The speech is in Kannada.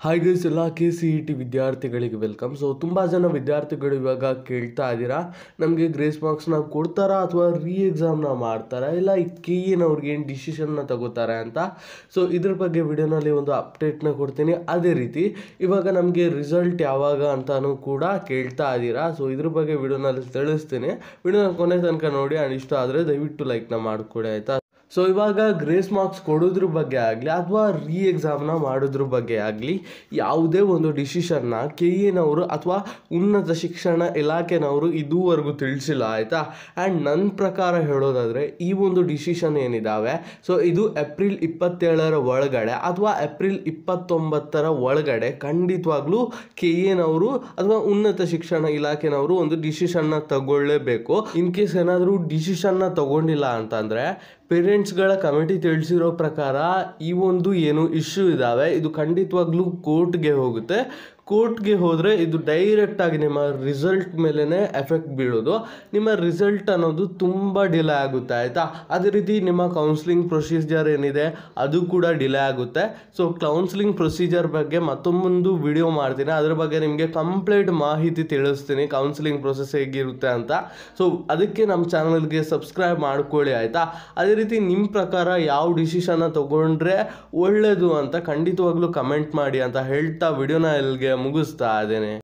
ಹಾಯ್ ಗೈಸ್, ಎಲ್ಲ KCET ವಿದ್ಯಾರ್ಥಿಗಳಿಗೆ ವೆಲ್ಕಮ್. ಸೊ ತುಂಬ ಜನ ವಿದ್ಯಾರ್ಥಿಗಳು ಇವಾಗ ಕೇಳ್ತಾ ಇದ್ದೀರಾ, ನಮಗೆ ಗ್ರೇಸ್ ಮಾರ್ಕ್ಸ್ನ ಕೊಡ್ತಾರಾ ಅಥವಾ ಎಕ್ಸಾಮ್ನ ಮಾಡ್ತಾರಾ, ಇಲ್ಲ KEನವ್ರಿಗೆ ಏನು ಡಿಸಿಷನ್ನ ತಗೋತಾರೆ ಅಂತ. ಸೊ ಇದ್ರ ಬಗ್ಗೆ ವಿಡಿಯೋನಲ್ಲಿ ಒಂದು ಅಪ್ಡೇಟ್ನ ಕೊಡ್ತೀನಿ. ಅದೇ ರೀತಿ ಇವಾಗ ನಮಗೆ ರಿಸಲ್ಟ್ ಯಾವಾಗ ಅಂತಾನು ಕೂಡ ಕೇಳ್ತಾ ಇದ್ದೀರಾ. ಸೊ ಇದ್ರ ಬಗ್ಗೆ ವಿಡಿಯೋನಲ್ಲಿ ತಿಳಿಸ್ತೀನಿ. ವಿಡಿಯೋನ ಕೊನೆ ತನಕ ನೋಡಿ, ಆ್ಯಂಡ್ ಇಷ್ಟ ಆದರೆ ದಯವಿಟ್ಟು ಲೈಕ್ನ ಮಾಡಿಕೊಡಿ, ಆಯಿತಾ. ಸೊ ಇವಾಗ ಗ್ರೇಸ್ ಮಾರ್ಕ್ಸ್ ಕೊಡೋದ್ರ ಬಗ್ಗೆ ಆಗಲಿ ಅಥವಾ ಎಕ್ಸಾಮ್ನ ಮಾಡೋದ್ರ ಬಗ್ಗೆ ಆಗಲಿ ಯಾವುದೇ ಒಂದು ಡಿಸಿಷನ್ನ KEನವರು ಅಥವಾ ಉನ್ನತ ಶಿಕ್ಷಣ ಇಲಾಖೆನವರು ಇದುವರೆಗೂ ತಿಳಿಸಿಲ್ಲ, ಆಯಿತಾ. ಆ್ಯಂಡ್ ನನ್ನ ಪ್ರಕಾರ ಹೇಳೋದಾದರೆ ಈ ಒಂದು ಡಿಸಿಷನ್ ಏನಿದ್ದಾವೆ, ಸೊ ಇದು ಏಪ್ರಿಲ್ 27 ಒಳಗಡೆ ಅಥವಾ ಏಪ್ರಿಲ್ 29 ಒಳಗಡೆ ಖಂಡಿತವಾಗ್ಲೂ KEನವರು ಅಥವಾ ಉನ್ನತ ಶಿಕ್ಷಣ ಇಲಾಖೆನವರು ಒಂದು ಡಿಸಿಷನ್ನ ತಗೊಳ್ಳೇಬೇಕು. ಇನ್ ಕೇಸ್ ಏನಾದರೂ ಡಿಸಿಷನ್ನ ತಗೊಂಡಿಲ್ಲ ಅಂತಂದರೆ ಪೇರೆಂಟ್ಸ್ಗಳ ಕಮಿಟಿ ತಿಳಿಸಿರೋ ಪ್ರಕಾರ ಈ ಒಂದು ಏನು ಇಶ್ಯೂ ಇದ್ದಾವೆ ಇದು ಖಂಡಿತವಾಗ್ಲೂ ಕೋರ್ಟ್ಗೆ ಹೋಗುತ್ತೆ. ಕೋರ್ಟ್ಗೆ ಹೋದರೆ ಇದು ಡೈರೆಕ್ಟಾಗಿ ನಿಮ್ಮ ರಿಸಲ್ಟ್ ಮೇಲೇ ಎಫೆಕ್ಟ್ ಬೀಳೋದು. ನಿಮ್ಮ ರಿಸಲ್ಟ್ ಅನ್ನೋದು ತುಂಬ ಡಿಲೇ ಆಗುತ್ತೆ, ಆಯಿತಾ. ಅದೇ ರೀತಿ ನಿಮ್ಮ ಕೌನ್ಸಿಲಿಂಗ್ ಪ್ರೊಸೀಜರ್ ಏನಿದೆ ಅದು ಕೂಡ ಡಿಲೇ ಆಗುತ್ತೆ. ಸೊ ಕೌನ್ಸಿಲಿಂಗ್ ಪ್ರೊಸೀಜರ್ ಬಗ್ಗೆ ಮತ್ತೊಂದು ವಿಡಿಯೋ ಮಾಡ್ತೀನಿ, ಅದ್ರ ಬಗ್ಗೆ ನಿಮಗೆ ಕಂಪ್ಲೀಟ್ ಮಾಹಿತಿ ತಿಳಿಸ್ತೀನಿ, ಕೌನ್ಸಿಲಿಂಗ್ ಪ್ರೊಸೆಸ್ ಹೇಗಿರುತ್ತೆ ಅಂತ. ಸೊ ಅದಕ್ಕೆ ನಮ್ಮ ಚಾನಲ್ಗೆ ಸಬ್ಸ್ಕ್ರೈಬ್ ಮಾಡ್ಕೊಳ್ಳಿ, ಆಯಿತಾ. ಅದೇ ರೀತಿ ನಿಮ್ಮ ಪ್ರಕಾರ ಯಾವ ಡಿಸಿಷನ್ನ ತಗೊಂಡ್ರೆ ಒಳ್ಳೆಯದು ಅಂತ ಖಂಡಿತವಾಗ್ಲೂ ಕಮೆಂಟ್ ಮಾಡಿ ಅಂತ ಹೇಳ್ತಾ ವಿಡಿಯೋನ ಇಲ್ಲಿಗೆ ಮುಗಿಸ್ತಾ ಇದ್ದೇನೆ.